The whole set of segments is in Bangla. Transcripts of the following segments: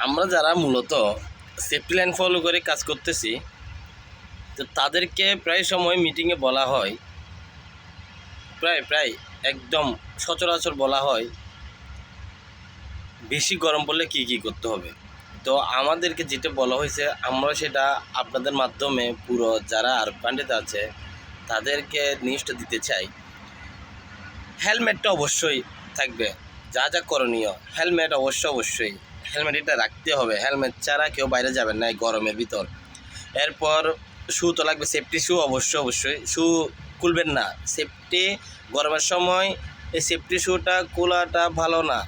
আমরা যারা মূলত সেফটি লাইন ফলো করে কাজ করতেছি, তো তাদেরকে প্রায় সময় মিটিংয়ে বলা হয়, প্রায় একদম সচরাচর বলা হয় বেশি গরম পড়লে কি করতে হবে। তো আমাদেরকে যেটা বলা হয়েছে আমরা সেটা আপনাদের মাধ্যমে পুরো যারা আরব কান্ট্রিতে আছে তাদেরকে নিউজটা দিতে চাই। হেলমেটটা অবশ্যই থাকবে, যা যা করণীয় হেলমেট অবশ্যই হেলমেট এটা রাখতে হবে। হেলমেট ছাড়া কেউ বাইরে যাবেন না এই গরমের ভিতর। এরপর শু তো লাগবে, সেফটি শু অবশ্যই শু খুলবেন না। সেফটি গরমের সময় এই সেফটি শুটা খোলাটা ভালো না,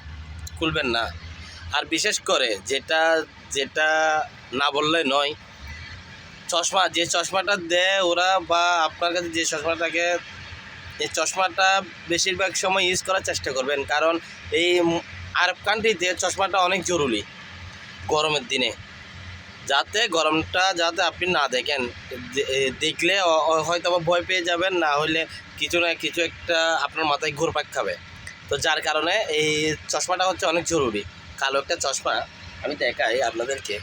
খুলবেন না। আর বিশেষ করে যেটা যেটা না বললে নয়, চশমা, যে চশমাটা দেয় ওরা বা আপনার কাছে যে চশমাটাকে, এই চশমাটা বেশিরভাগ সময় ইউজ করার চেষ্টা করবেন, কারণ এই আরব কান্ট্রিতে চশমাটা অনেক জরুরি গরমের দিনে, যাতে গরমটা যাতে আপনি না দেখেন। দেখলে হয়তো বা ভয় পেয়ে যাবেন, না হলে কিছু না কিছু একটা আপনার মাথায় ঘুরপাক খাবে। তো যার কারণে এই চশমাটা হচ্ছে অনেক জরুরি। কালো একটা চশমা আমি দেখাই আপনাদেরকে।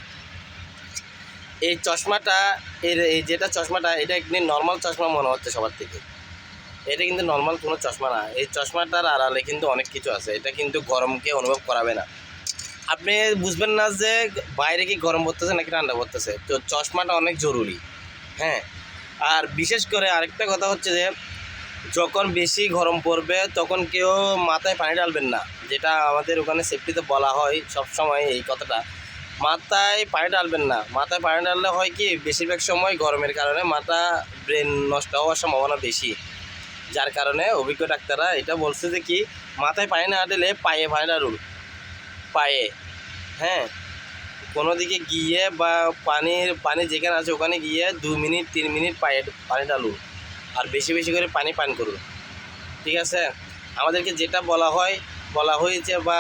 এই চশমাটা এই যেটা চশমাটা এটা একটি নর্মাল চশমা মনে হচ্ছে সবার থেকে, এটা কিন্তু নর্মাল কোনো চশমা না। এই চশমাটার আড়ালে কিন্তু অনেক কিছু আছে, এটা কিন্তু গরমকে অনুভব করাবে না। আপনি বুঝবেন না যে বাইরে কি গরম পড়তেছে নাকি ঠান্ডা পড়তেছে। তো চশমাটা অনেক জরুরি। হ্যাঁ, আর বিশেষ করে আরেকটা কথা হচ্ছে যে যখন বেশি গরম পড়বে তখন কেউ মাথায় পানি ঢালবেন না, যেটা আমাদের ওখানে সেফটিতে বলা হয় সব সময় এই কথাটা। মাথায় পানি ঢালবেন না, মাথায় পানি ঢাললে হয় কি বেশিরভাগ সময় গরমের কারণে মাথা ব্রেন নষ্ট হওয়ার সম্ভাবনা বেশি। যার কারণে অভিজ্ঞ ডাক্তাররা এটা বলছে যে কি মাথায় পানি না ঢেলে পায়ে পানি ঢালুন, পায়ে। হ্যাঁ, কোনো দিকে গিয়ে বা পানি যেখানে আছে ওখানে গিয়ে 2 মিনিট 3 মিনিট পায়ে পানি ঢালুন, আর বেশি বেশি করে পানি পান করুন। ঠিক আছে, আমাদেরকে যেটা বলা হয়েছে বা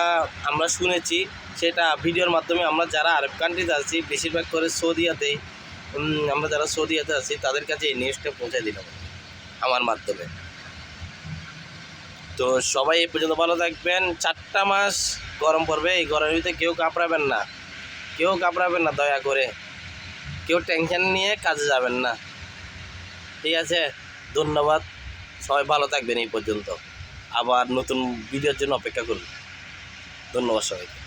আমরা শুনেছি সেটা ভিডিওর মাধ্যমে আমরা যারা আরব কান্ট্রিতে আছি, বেশিরভাগ করে সৌদিয়াতেই, আমরা যারা সৌদিয়াতে আছি তাদের কাছে এই নিউজটা পৌঁছে দিলাম আমার মাধ্যমে। তো সবাই এই পর্যন্ত ভালো থাকবেন। 4টা মাস গরম পড়বে, এই গরমের ভিতরে কেউ কাঁপড়াবেন না, দয়া করে কেউ টেনশন নিয়ে কাজে যাবেন না। ঠিক আছে, ধন্যবাদ, সবাই ভালো থাকবেন। এই পর্যন্ত আবার নতুন ভিডিওর জন্য অপেক্ষা করুন। ধন্যবাদ সবাইকে।